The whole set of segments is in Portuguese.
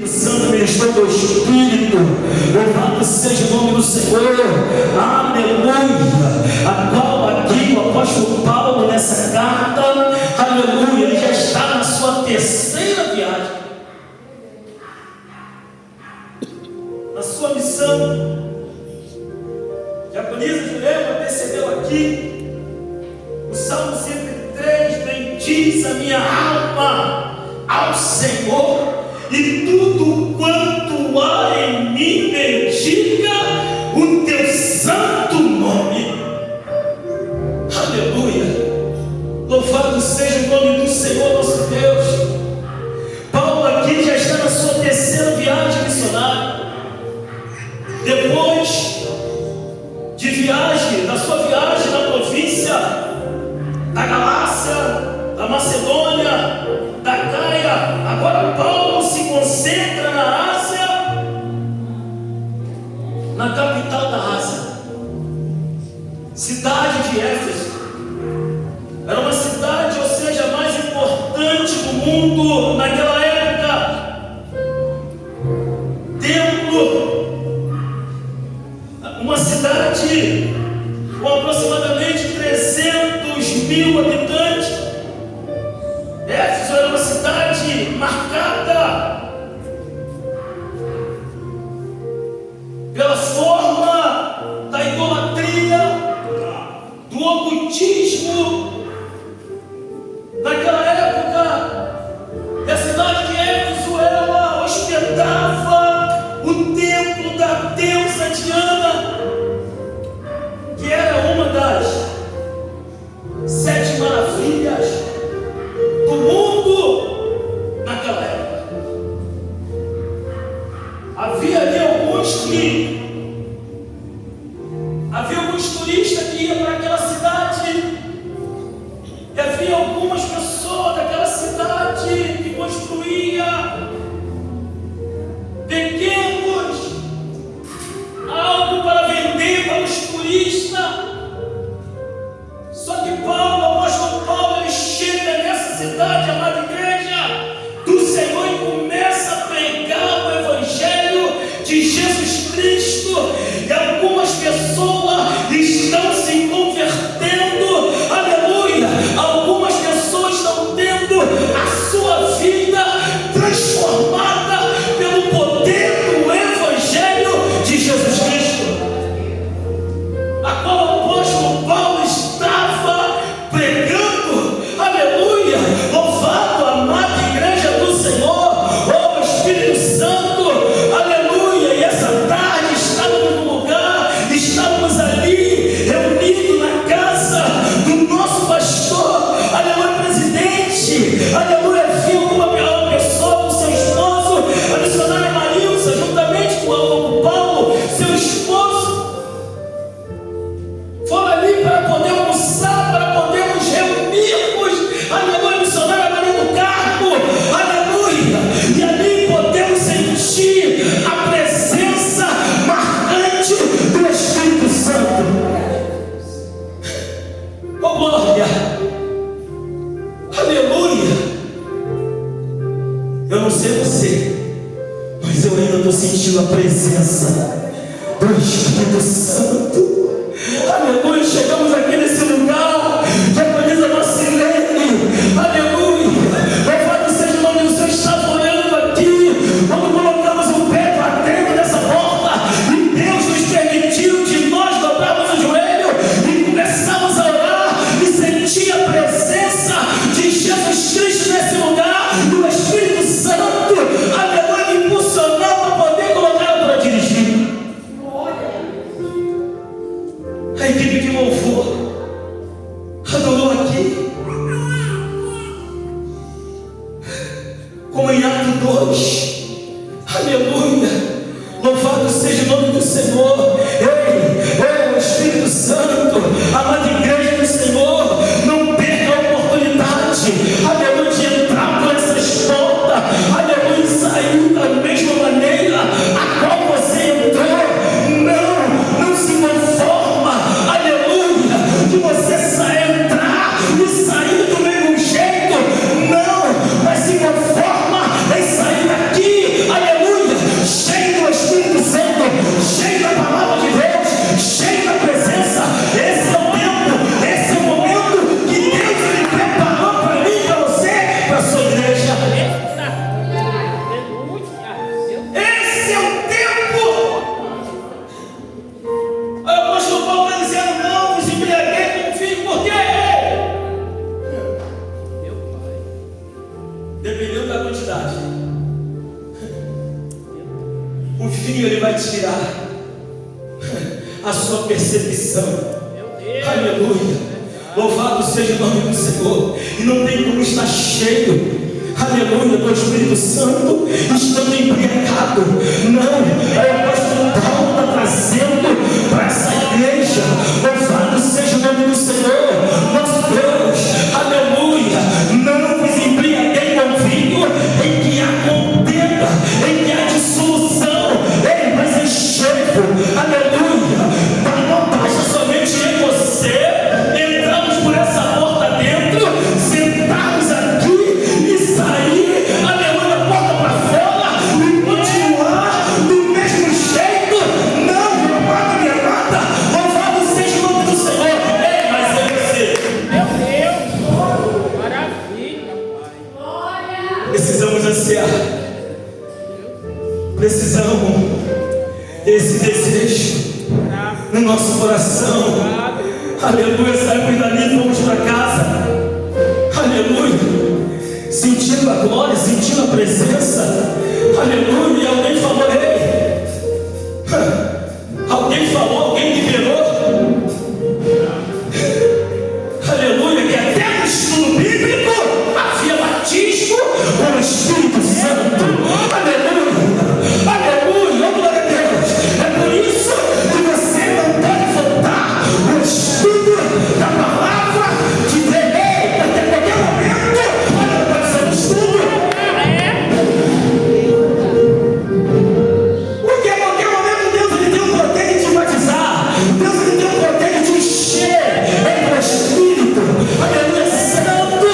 Santo ministrou do Espírito, louvado seja o nome do Senhor, aleluia. A qual aqui o apóstolo Paulo, nessa carta, aleluia, ele já está na sua terceira viagem, na sua missão. Diaconisa Jurema percebeu aqui, o Salmo 103, bendiz a minha alma ao Senhor, e tudo quanto há em mim bendiga o teu santo nome. Aleluia. Louvado seja o nome do Senhor nosso Deus. Paulo aqui já está na sua terceira viagem missionária. Depois de viagem, da sua viagem na província da Galácia, da Macedônia, da Caia, agora Paulo se concentra na Ásia, na capital da Ásia, cidade de Éfeso. Era uma cidade, ou seja, a mais importante do mundo naquela época. Templo, uma cidade com aproximadamente 300.000 habitantes. Éfeso era uma cidade marcada pela forma da idolatria, do ocultismo. Naquela época, a cidade de Éfeso, ela hospedava o templo da deusa Diana, que era uma das 7 maravilhas do mundo naquela época. Havia alguns turistas que iam para aquela cidade, e havia algumas pessoas daquela cidade que construíam pequenos algo para vender para os turistas. Só que Paulo, o apóstolo Paulo, ele chega nessa cidade, amada igreja do Senhor, e começa a pregar o Evangelho de Jesus Cristo, e algumas pessoas estão se convertendo, aleluia. Algumas pessoas estão tendo a sua vida transformada pelo poder do Evangelho de Jesus Cristo, a qual o apóstolo Paulo estava pregando, aleluia. Louvado, amada igreja do Senhor, oh Espírito Santo, aleluia. E essa tarde estávamos no lugar, estávamos ali reunidos na casa do nosso pastor, aleluia, presidente, aleluia. Havia uma pessoa com seu esposo, a missionária Marilsa, juntamente com o Paulo, seu esposo, foram ali para poder almoçar, para podermos reunirmos, aleluia, missionária Maria do Carmo, aleluia, e ali podemos sentir a presença marcante do Espírito Santo. Oh glória, aleluia. Eu não sei você, mas eu ainda estou sentindo a presença do Espírito Santo. Aleluia, chegamos aqui nesse lugar, diaconisa Marcilene, aleluia, louvado seja o nome do Senhor. Estava olhando aqui, quando colocamos o pé para dentro dessa porta, e Deus nos permitiu de nós dobrarmos o joelho e começarmos a orar, e sentir a presença de Jesus Cristo nesse lugar, do Espírito Santo, aleluia, me impulsionou para poder colocar para dirigir. A equipe de louvor adorou aqui, como em Atos 2, aleluia. Louvado seja o nome do Senhor. Ei, Espírito Santo, amada igreja do Senhor, não perca a oportunidade, aleluia, de entrar por essas portas, aleluia, e sair da mesma maneira a qual você entrou. Não se conforma, aleluia, de você entrar e sair do mesmo jeito. Não, mas se conforma em sair daqui, aleluia, O vinho ele vai tirar a sua percepção. Aleluia. Louvado seja o nome do Senhor. E não tem como estar cheio, aleluia, do Espírito Santo estando embriagado. Não, é o apóstolo Paulo está trazendo para essa igreja. Louvado seja o nome do Senhor, nosso Deus, aleluia. Não vos embriaguei com vinho em que há contenda, em que há dissolução, mas enxergo, aleluia. Mas não basta somente em você entrarmos por essa porta dentro, sentarmos aqui e sair, aleluia, porta para fora e continuar do mesmo jeito. Não, meu amado, minha amada, louvado seja o nome do Senhor. Mas é você. Meu Deus, maravilha, Pai. Precisamos ansiar, precisamos desse desejo no nosso coração. Aleluia, saímos dali e fomos para casa. Aleluia, sentindo a glória, sentindo a presença. Aleluia, e alguém falou, ei, alguém falou, alguém liberou. Aleluia, que até no estudo bíblico havia batismo com o Espírito Santo. Aleluia, aleluia, glória a Deus. É por isso que você não deve faltar o estudo da palavra de Deus, porque a qualquer momento, olha, pode ser um estudo. Porque a qualquer momento Deus ele tem o poder de te batizar. Deus ele tem o poder de te encher com o Espírito. Aleluia, Santo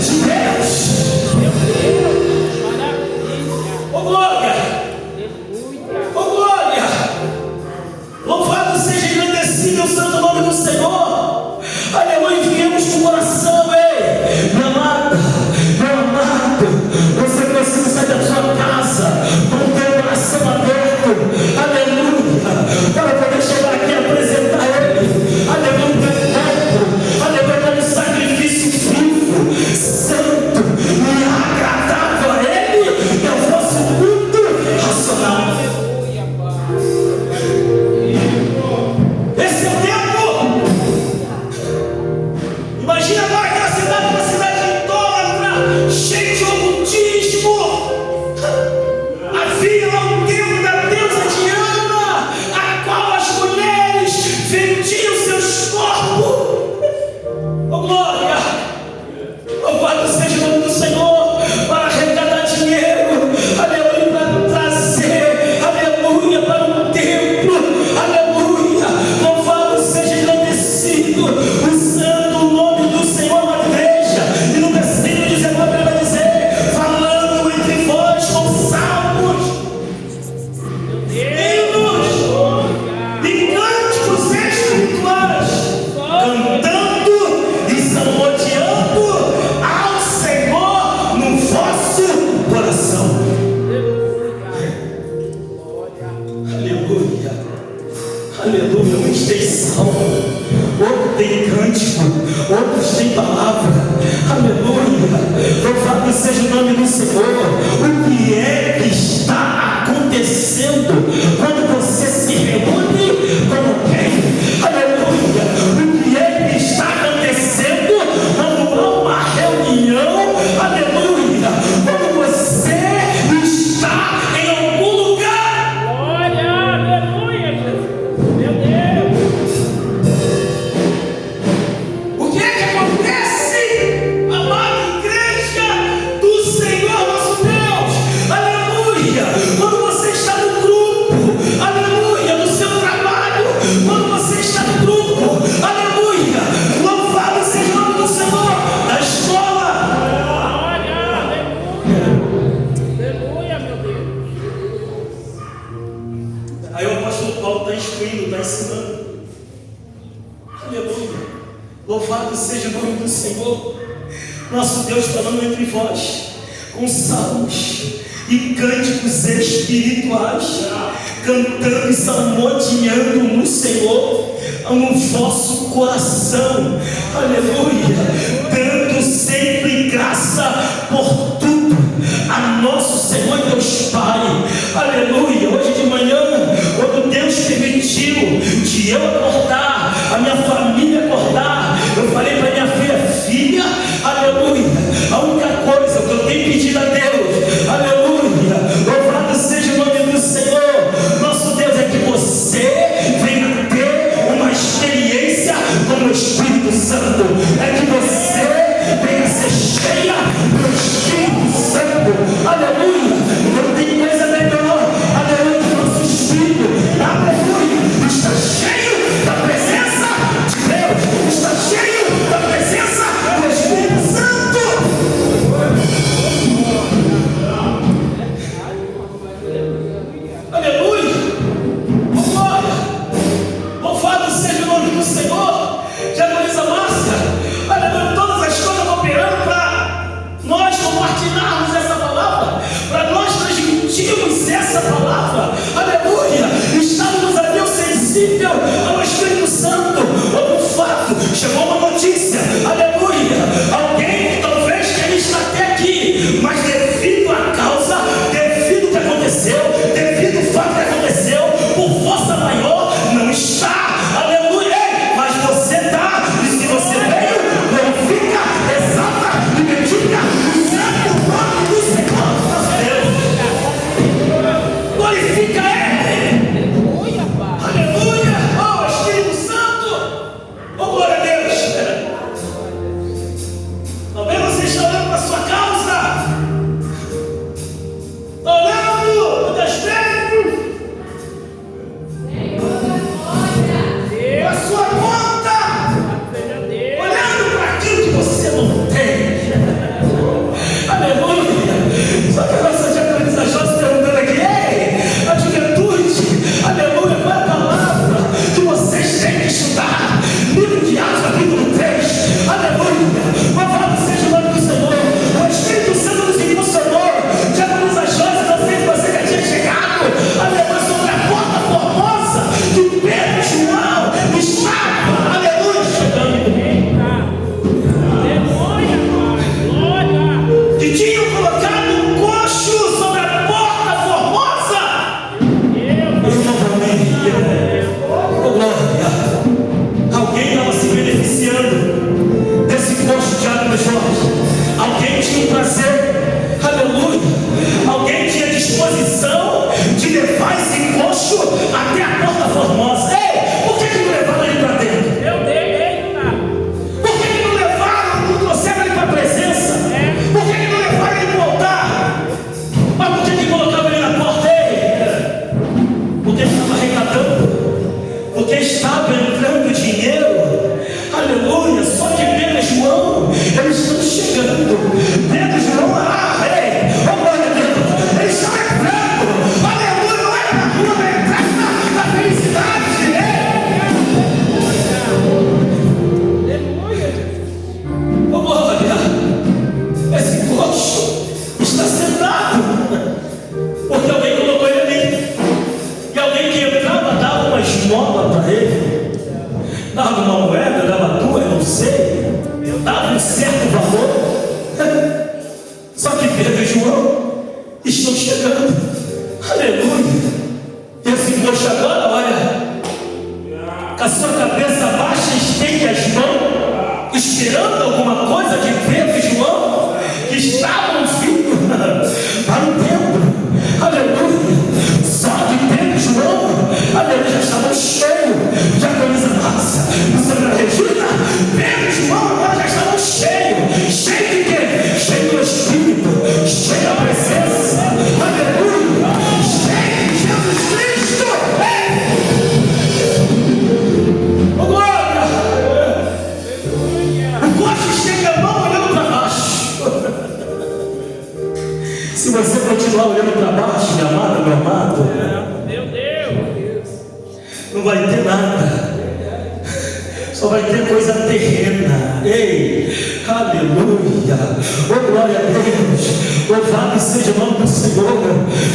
de Deus. Ô glória! Ô glória! Louvado seja engrandecido o santo nome do Senhor. Aleluia, viemos com o coração, ei, meu amado, meu amado. Você precisa sair da sua casa com o teu coração aberto, aleluia, para poder chegar aqui e apresentar Ele, aleluia, aleluia, como sacrifício vivo, santo e agradável a Ele, é o vosso culto racional. Esse é o tempo. Imagina agora aquela cidade, uma cidade idólatra, cheia de ocultismo. Havia lá um templo da deusa Diana, a qual as mulheres vendiam seus corpos. Oh glória! Louvado seja o nome do Senhor para arrecadar dinheiro, aleluia, para trazer, aleluia, para um templo, aleluia. Louvado seja engrandecido o santo nome do Senhor na igreja. E no versículo 19 ele vai dizer, falando entre vós com salmos, hinos e cânticos espirituais, cantando e salmodiando ao Senhor no vosso coração. Aleluia, aleluia. Uns têm salmo, outros têm cântico, outros têm palavra. Aleluia, louvado seja o nome do Senhor. O que é que está acontecendo quando você se reúne como quem? Aleluia, o que é que está acontecendo quando há uma reunião? Aleluia, quando você está em algum lugar. Glória, aleluia, Jesus. Meu Deus. O que é que acontece, amada igreja do Senhor nosso Deus? Aleluia! Quando você está no grupo, aleluia, no seu trabalho, quando você está no grupo, aleluia, louvado seja o nome do Senhor, na escola. Glória, aleluia. Aleluia, meu Deus. Aí o apóstolo Paulo está instruindo, está ensinando. Aleluia. Louvado seja o nome do Senhor. Nosso Deus falando entre vós com salmos e cânticos espirituais, cantando e salmodiando no Senhor, no vosso coração. Aleluia. Dando sempre graça por tudo a nosso Senhor e Deus Pai. Aleluia. Hoje de manhã essa palavra, aleluia, estávamos ali sensível ao Espírito Santo. Outro fato, chegou uma notícia, aleluia, alguém que talvez queria estar até aqui, mas devido à causa, devido ao que aconteceu, devido ao fato que aconteceu, por força maior, não está, aleluia, mas você está, e se você veio, glorifica, exalta e bendiga o santo nome do Senhor nosso Deus. Glorifica Ele. Aleluia, Pai. Aleluia. Oh, Espírito Santo. Oh, glória a Deus. Talvez você está olhando para a sua causa. Está olhando muitas vezes para a sua conta. Seja Deus. Olhando para aquilo que você não tem. Aleluia. Só que a nossa jacareza José perguntando aqui, ei, a juventude, aleluia, qual é a palavra que vocês têm que estudar? Livro de Atos, capítulo 3, aleluia. Louvado seja o nome do Senhor. O Espírito Santo nos impulsionou. Jacareza José, não sei se você já tinha chegado, aleluia, sobre a porta formosa que Pedro e João estavam, aleluia, chegando. Eita. Aleluia, Pai. Glória. Que tinham colocado um coxo sobre a porta formosa. Oh, glória. Alguém estava se beneficiando desse coxo de água Jorge. Alguém tinha um prazer, aleluia. Alguém tinha disposição de levar esse coxo até a porta formosa. Ei, por que não levaram ele para dentro? Meu Deus, eita. Por que não levaram, não trouxeram ele para a presença? Por que não levaram ele para o altar? Mas por que colocavam ele na porta? Ei, porque estava arrecadando, porque estava entrando dinheiro, aleluia. Só que Pedro e João, eles estão chegando. Pedro e João, oh glória a Deus, eles estão entrando, aleluia. Não era na rua, vai entrar na felicidade. Aleluia, Jesus. Oh glória, esse coxo está sentado, porque alguém colocou ele ali. E alguém que entrava dava uma esmola para ele, dava uma moeda, dava duas, não sei, dava um certo valor. Só que Pedro e João estão chegando, aleluia. Esse coxo agora, olha, com a sua cabeça baixa, estende as mãos, esperando alguma coisa de Pedro e João, que estavam vindo para o templo, aleluia. Só que Pedro e João, aleluia, já estavam cheios de camisa massa. Senhora Regina, Pedro e João agora já estavam cheios. Cheios de quê? Cheios do Espírito, cheios da presença, aleluia. Cheios de Jesus Cristo. Oh, glória. O coxo estende a mão olhando para baixo. Se você continuar olhando para baixo, meu amado, meu amado, Meu Deus. não vai ter nada, só vai ter coisa terrena. Ei, aleluia, oh glória a Deus, louvado seja o nome do Senhor.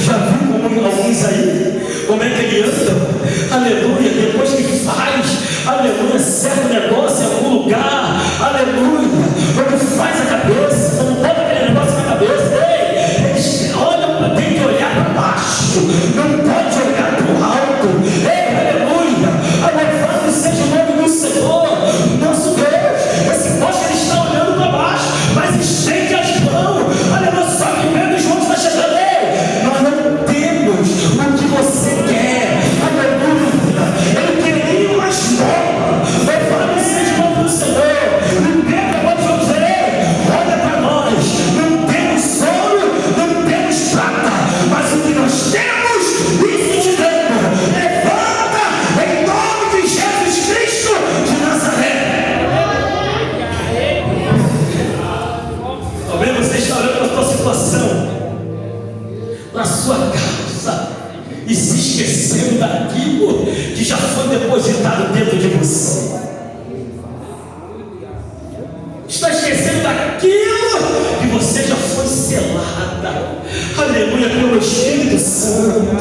Já viu como alguns aí, como é que ele anda, aleluia, depois que faz, aleluia, certo negócio em algum lugar, aleluia, quando faz a cabeça, não bota aquele negócio na cabeça. Ei, eles olham, tem que olhar para baixo, não pode olhar para o alto. Ei, aleluia, louvado seja o nome do Senhor nosso Deus. Esse poste ele está olhando para baixo, mas estende as mãos, aleluia. Só que Pedro e João está chegando. Ei, nós não temos o que você quer, aleluia. Ele queria uma esmola, louvado seja o nome do Senhor. E Pedro agora vai dizer: ei, olha para nós, não temos ouro, não temos prata, mas o que nós temos, isso te damos. Levanta em nome de Jesus Cristo de Nazaré. Talvez você esteja olhando para a sua situação, para a sua casa, e se esquecendo daquilo que já foi depositado dentro de você. Está esquecendo daquilo que você já foi selada, aleluia, pelo Espírito Santo.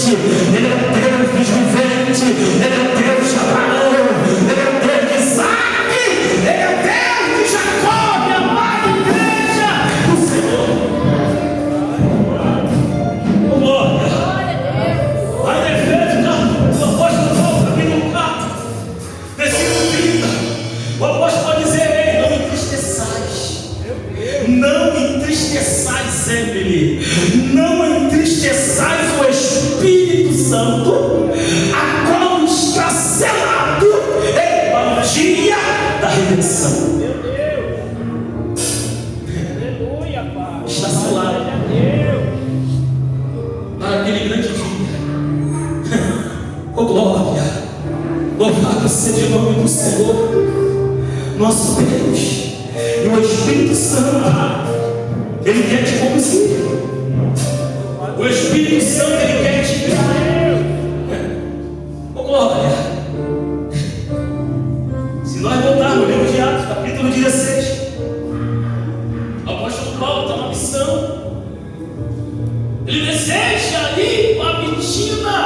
vivente, Ele é o Deus dos viventes, Ele é o Deus de Abraão, Ele é o Deus de Isaac, Ele é o Deus de Jacó, minha amada igreja do Senhor. Glória. Aí em Efésios, o apóstolo Paulo, capítulo 4, versículo 30, o apóstolo pode dizer: ei, não entristeçais. Não entristeçais, Emily. Não entristeçais o Espírito Santo, a qual está selado para o dia da redenção. Meu Deus. Aleluia, Pai. Está selado para aquele grande dia. Oh glória, louvado seja o nome do Senhor, nosso Deus. E o Espírito Santo, Ele quer te conduzir. O Espírito Santo, Ele quer te guiar. Oh glória. Se nós voltarmos no livro de Atos, capítulo 16, o apóstolo Paulo está na missão. Ele deseja ali a Bitina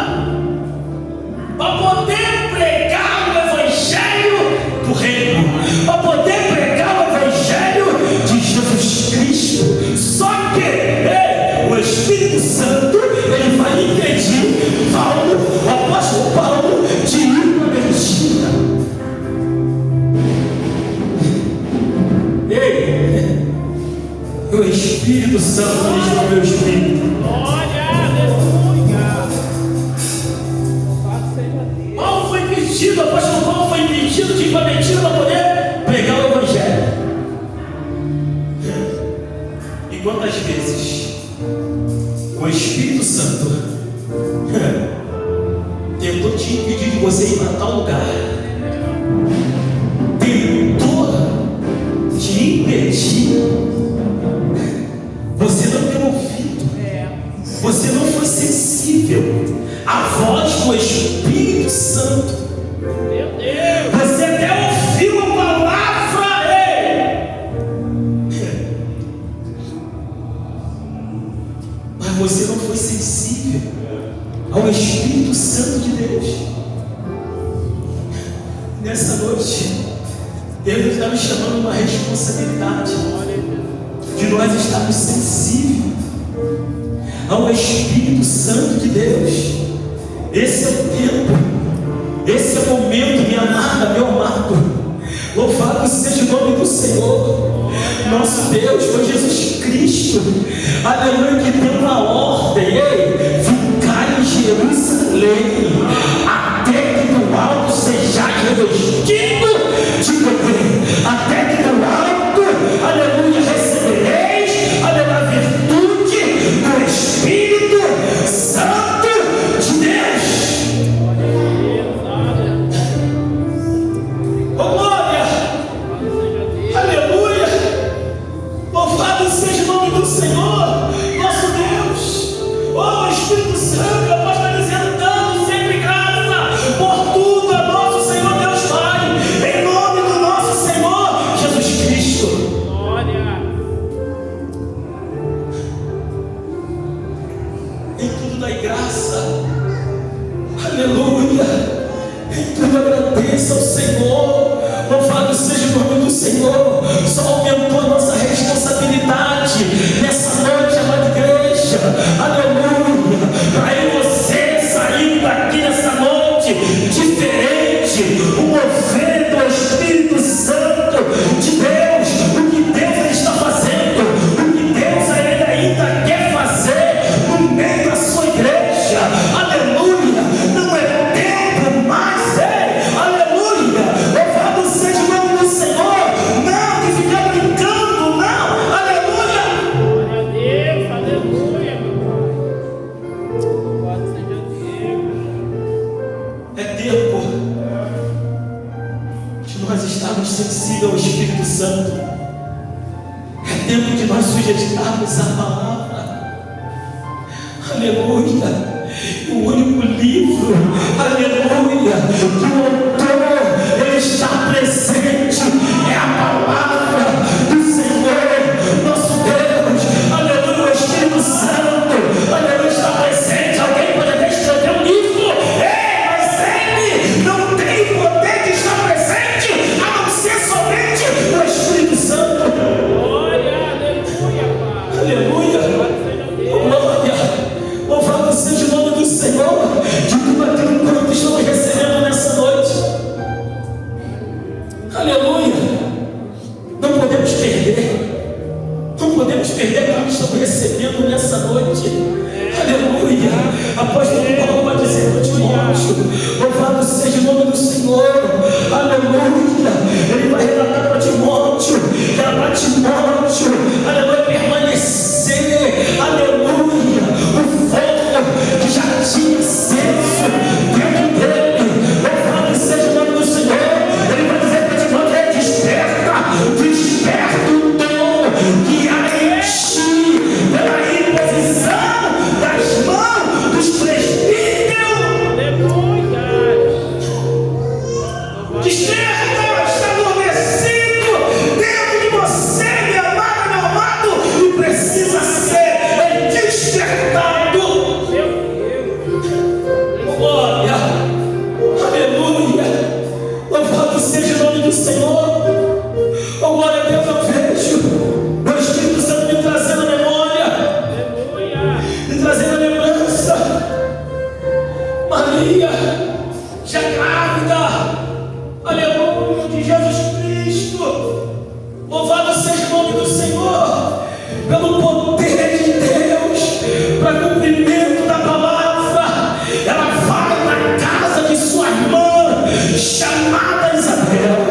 para poder pregar o Evangelho do Reino, para poder pregar o Evangelho de Jesus Cristo. Só que o Espírito Santo, ele vai impedir Paulo, o apóstolo Paulo, de ir para a Bitina. O Espírito Santo ministra o meu espírito. Glória, aleluia. Louvado seja Deus. Paulo foi impedido, o apóstolo Paulo foi impedido de ir para a Bitina para poder pregar o Evangelho. E quantas vezes o Espírito Santo tentou te impedir de você ir para tal lugar, tentou te impedir, você não deu ouvido, você não foi sensível à voz do Espírito Santo. Meu Deus. Você até ouviu a palavra, mas você não foi sensível ao Espírito Santo de Deus. Nessa noite, Deus está nos chamando uma responsabilidade de nós estarmos sensíveis ao Espírito Santo de Deus. Esse é o tempo, esse é o momento, minha amada, meu amado. Louvado seja o nome do Senhor. Nosso Deus foi Jesus Cristo, aleluia, que deu uma ordem: ei, ficar em Jerusalém, até que do alto sejais revestido de poder, até que do alto, aleluia, recebereis, aleluia, a virtude do Espírito Santo de Deus. Oh glória, aleluia, louvado seja o nome do Senhor, nosso Deus. Oh Espírito Santo, eu posso estar dizendo dando sempre graça por tudo a nosso Senhor Deus Pai, em nome do nosso Senhor Jesus Cristo. Glória. Em tudo dai graça, aleluia, em tudo agradeça ao Senhor, louvado seja o nome do Senhor. Só aumentou a nossa responsabilidade nessa noite, amada igreja, aleluia, para você sair daqui nessa noite diferente, o mover do Espírito Santo de Deus, o que Deus está fazendo, o que Deus ainda quer fazer no meio da sua igreja, aleluia. Não é tempo mais, aleluia, louvado seja o nome do Senhor, não de ficar brincando, não, aleluia. Glória a Deus, aleluia, meu Pai. Louvado seja Deus. É tempo de nós estarmos sensíveis ao Espírito Santo. É tempo de nós sujeitarmos a palavra. Aleluia. O único livro, aleluia, que o autor ele está presente é a palavra do Senhor, nosso Deus. Aleluia. O Espírito Santo, aleluia, está presente. Alguém pode até estranhar. Aleluia. Apóstolo Paulo vai dizer para Timóteo: louvado seja o nome do Senhor. Aleluia. Ele vai relatar para Timóteo, era para Timóteo, aleluia, permanecer, aleluia, o fogo que já tinha aceso dentro dele. Louvado seja o nome do Senhor. Ele vai dizer para Timóteo: desperta o dom que há em ti pela imposição das mãos dos presbíteros. Desperta, está adormecido dentro de você, meu amado, meu amado, e precisa ser despertado. Glória, aleluia, louvado seja o nome do Senhor. Oh, glória a Deus, eu vejo o Espírito Santo me trazendo a memória, me trazendo a lembrança. Maria, já grávida, aleluia, de Jesus Cristo. Louvado seja o nome do Senhor, pelo poder de Deus, para cumprimento da palavra. Ela vai na casa de sua irmã, chamada Isabel.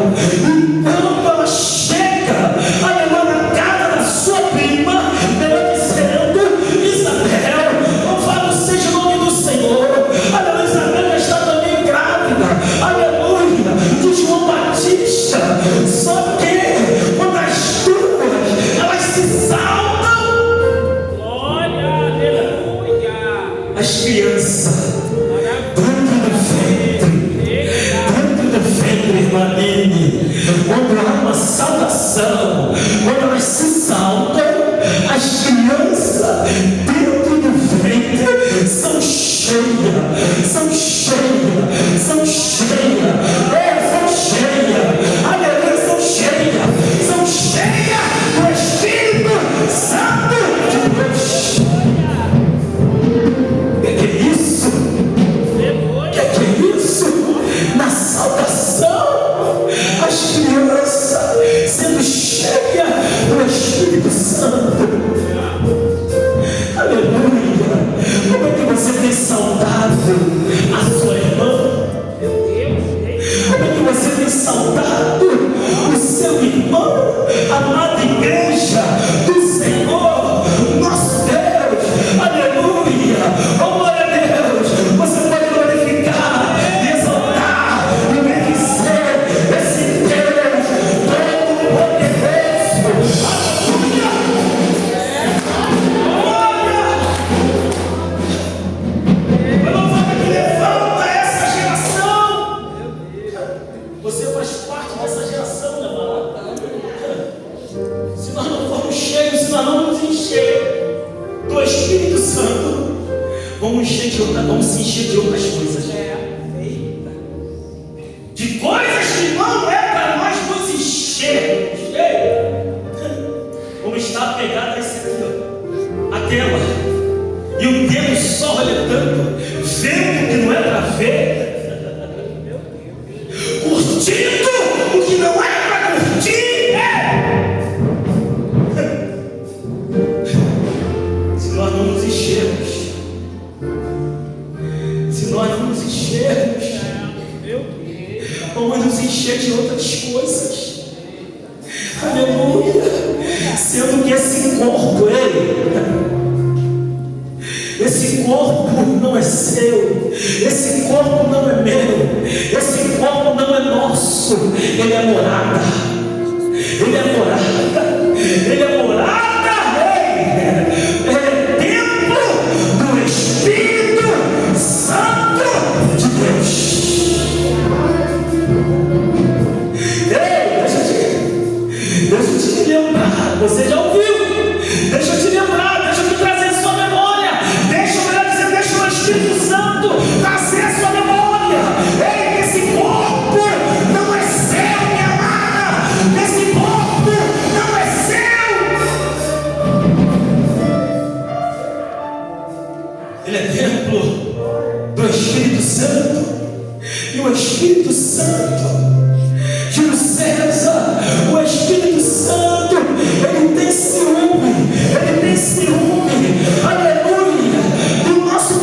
Enquanto ela chega, aleluia, na casa da sua prima, ela dizendo: Isabel, louvado seja o nome do Senhor. Aleluia, Isabel já está também grávida, aleluia, de João Batista. Só que quando as duas, elas se saltam, Glória, aleluia. as crianças dentro do ventre, irmã Nini, quando há uma saudação, quando elas se saltam, as crianças dentro do ventre são cheias, são cheias, são cheias, são cheias, aleluia, são cheias do Espírito Santo de Deus. Que é isso? Que é isso? Na saudação, as crianças sendo cheias do Espírito Santo. Aleluia. Como é que você tem saudado a sua irmã? Como é que você tem saudado o seu irmão? Amada igreja do Senhor, nosso Deus. Aleluia. Oh, glória a Deus. Você pode glorificar e exaltar e bendizer esse Deus todo-poderoso. Levanta essa geração. Você faz parte dessa geração, meu amado. Se nós não formos cheios, se nós não nos encher do Espírito Santo, vamos se encher de outras coisas. De coisas que não é para nós nos enchermos. Vamos estar pegados a esse aqui, ó, a tela. E o dedo só olhando, vendo o que não é para ver, curtindo o que não é para curtir. Se nós não nos enchermos, vamos nos encher de outras coisas. Aleluia. Sendo que esse corpo, esse corpo não é seu, esse corpo não é meu, esse corpo não é nosso. Ele é morada, ele é morada, ele é morada. Ele é templo do Espírito Santo de Deus. Deixa eu te lembrar, você já ouviu? Deixa eu te lembrar, deixa eu te trazer a sua memória. Deixa o Espírito Santo trazer a sua memória. Ei, esse corpo não é seu, minha amada. Esse corpo não é seu. Ele é templo do Espírito Santo. E o Espírito Santo, Júlio César, o Espírito Santo, ele tem ciúme, aleluia, do nosso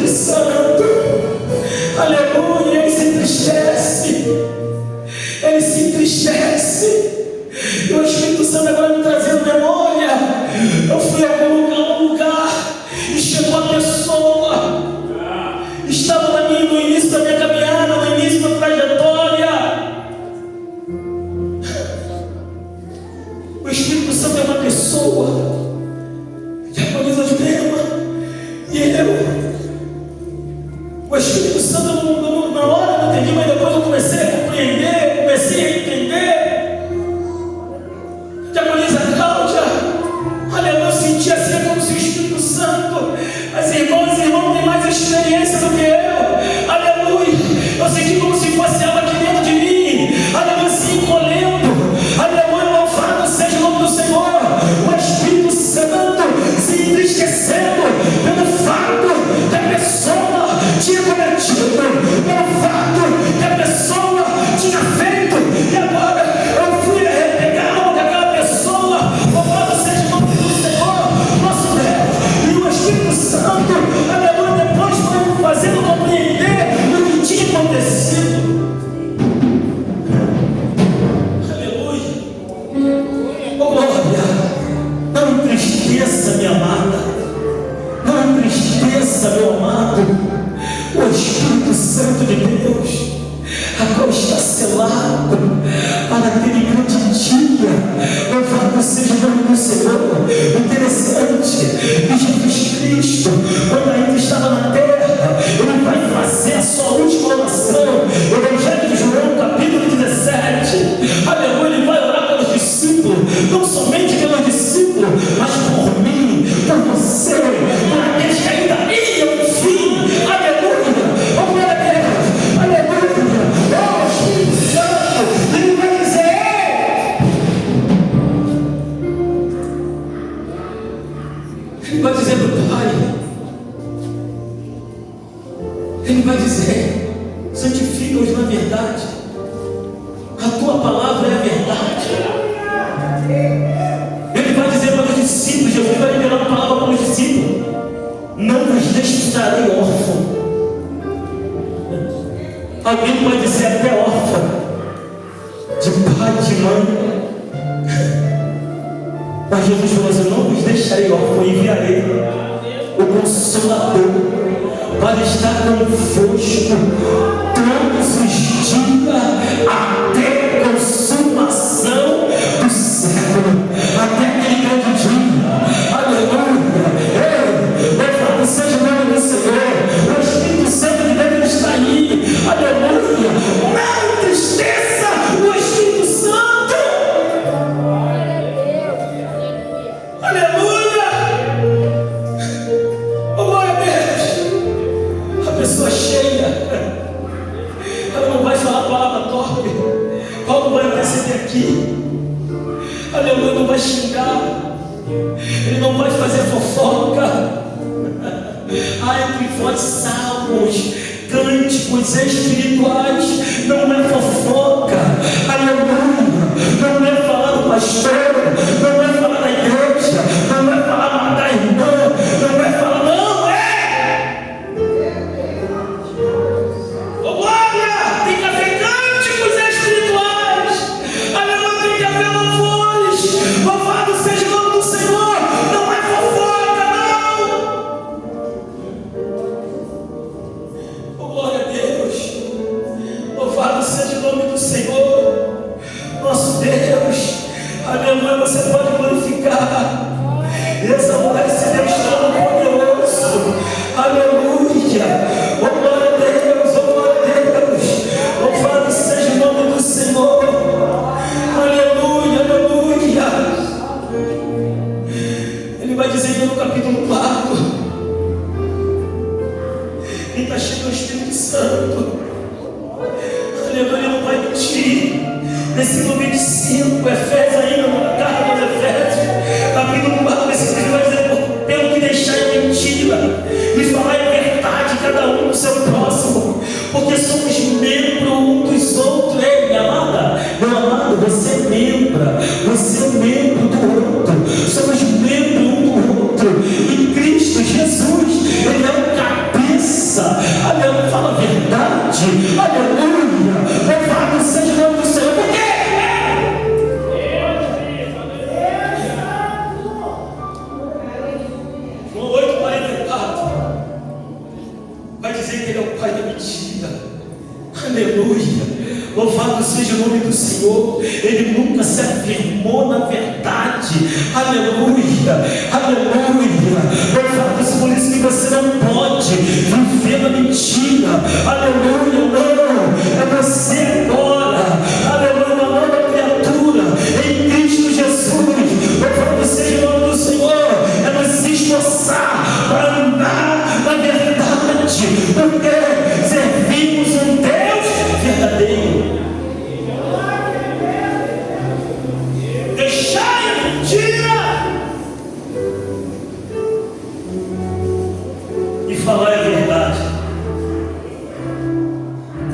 Espírito Santo, aleluia, ele se entristece. Ele se entristece. E o Espírito Santo agora me trazendo memória. Eu fui a algum lugar e chegou a pessoa. Estava no início da minha caminhada, no início da trajetória. O Espírito Santo é uma pessoa. Diaconisa Jurema e eu. O Espírito Santo, na hora eu não entendi, mas depois eu comecei a compreender, comecei a entender. Diaconisa Cláudia, aleluia, eu senti assim como se o Espírito Santo, as irmãs e irmãos têm mais experiência do que eu, aleluia. Eu senti como se fosse algo aqui dentro de mim, aleluia, se encolhendo, aleluia, louvado seja o nome do Senhor. O Espírito Santo se entristecendo pelo fato que a pessoa tinha cometido, pelo fato que a pessoa tinha feito, e agora eu fui pegar a mão daquela pessoa. Louvado seja o nome do Senhor, nosso Deus. E o Espírito Santo, aleluia, depois foi me fazendo compreender o que tinha acontecido. Aleluia. Oh, glória. Não entristeça, minha amada. Não entristeça, meu amado. O Espírito Santo de Deus agora está selado para aquele grande dia. Louvado seja o nome do Senhor. Interessante que Jesus Cristo, quando ainda estava na terra, ele vai fazer a sua última oração. Evangelho de João, capítulo 17. Aleluia, ele vai orar pelos discípulos, não somente pelos discípulos, mas por mim, por você, por aqueles que ainda iam no fim. Aleluia. Oh, glória a Deus. Aleluia. Oh, Espírito Santo, ele vai dizer: ele vai dizer para o Pai, ele vai dizer: santifica-os na verdade, a tua palavra é a verdade. Ele vai dizer para os discípulos, Jesus vai liberar uma palavra para os discípulos: não vos deixarei órfão. Alguém pode dizer até órfão, de pai, de mãe. Mas Jesus falou assim: não vos deixarei órfão, enviarei o Consolador para estar convosco todos os dias, até a consumação do século, até aquele grande dia. Aleluia. Louvado seja o nome do Senhor. O Espírito Santo de Deus está aí. Aleluia. Não entristeça o Espírito Santo. Aleluia. Oh, glória a Deus. A pessoa cheia, ela não vai falar a palavra torpe. Paulo vai interceder aqui. Aleluia, não vai xingar. Ele não vai fazer fofoca. Entre vós salmos, cânticos espirituais, não é fofoca. Aleluia. Não é falar do pastor, não é falar da igreja, não é falar da irmã, não é falar, não é. Oh, glória! Tem que haver cânticos espirituais. Aleluia, tem que haver louvores. Louvado seja o nome do Senhor. Não é fofoca, não. Oh, glória a Deus. Louvado seja o nome do Senhor, nosso Deus. Aleluia, você pode glorificar e exaltar esse Deus tão poderoso. Aleluia. Oh, glória a Deus, oh, glória a Deus. Louvado seja o nome do Senhor. Aleluia, aleluia. Ele vai dizer no capítulo 4, e está cheio do Espírito Santo. Aleluia, ele não vai mentir. Versículo 25, Efésios ainda, na carta aos Efésios, capítulo 4, versículo 25, vai dizer: pelo que deixai mentira e falar a verdade, cada um no seu próximo, porque somos membros um dos outros. Ei, minha amada, meu amado, você é membro do outro, somos membros um do outro. Em Cristo Jesus, ele é o cabeça aleluia, fala a verdade, aleluia, louvado seja o nome do Senhor, por quê? João 8,44 vai dizer que ele é o pai da mentira, aleluia. Louvado seja o nome do Senhor. Ele nunca se afirmou na verdade. Aleluia, aleluia. Louvado por isso que você não pode viver na mentira. Aleluia, não. É você agora. Aleluia, uma nova criatura em Cristo Jesus. Louvado seja o nome do Senhor. É nos se esforçar para andar na verdade, porque servimos um Deus verdadeiro. Deixai a mentira e falar a verdade,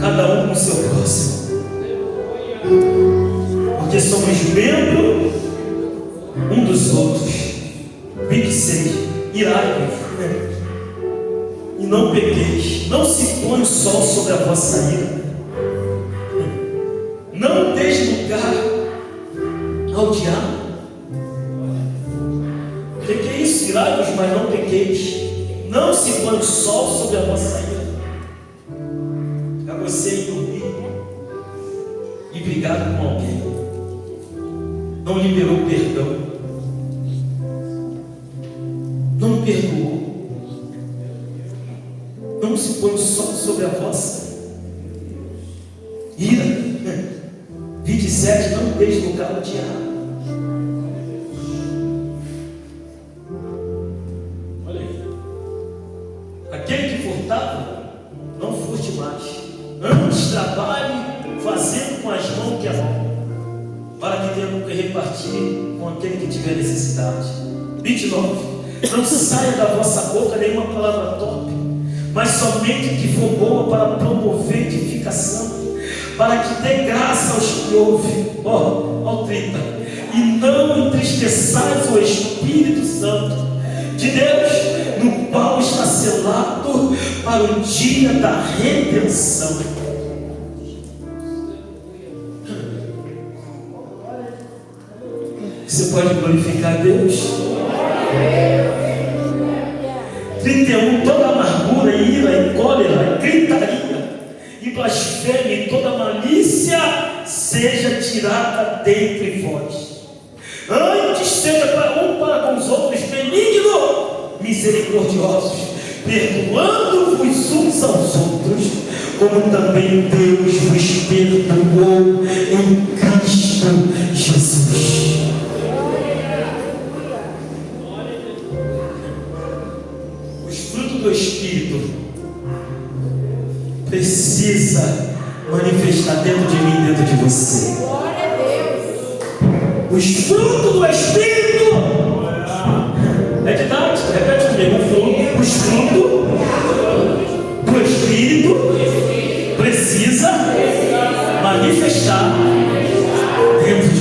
cada um com o seu próximo, porque somos membros um dos outros. 26. Irai-vos e não pequeis, não se põe o sol sobre a vossa ira, não deis lugar ao diabo. O que é isso? Irai-vos, mas não pequeis, não se põe o sol sobre a vossa ira. É você ir dormir e brigar com alguém, não liberou perdão, não perdoou, não se põe o sol sobre a vossa ira. 27. Não deis lugar ao diabo. Olha aí. Aquele que furtava, não furte mais. Antes trabalhe fazendo com as mãos que é bom, para que tenha com que repartir com aquele que tiver necessidade. 29. Não saia da vossa boca nenhuma palavra torpe, mas somente o que for boa para promover edificação, para que dê graça aos que ouvem. Ao 30. E não entristeçais o Espírito Santo de Deus, no qual está selado para o dia da redenção. Você pode glorificar Deus? 31. Toda amargura, ira e cólera, e gritaria, e blasfêmia, e toda malícia seja tirada dentre vós. Antes seja para com os outros benigno, misericordiosos, perdoando-vos uns aos outros, como também Deus vos perdoou em Cristo Jesus. Os frutos do Espírito precisa manifestar dentro de mim, dentro de você. Glória a Deus. Os frutos do Espírito. É verdade, repete comigo. Os frutos do Espírito precisa manifestar dentro de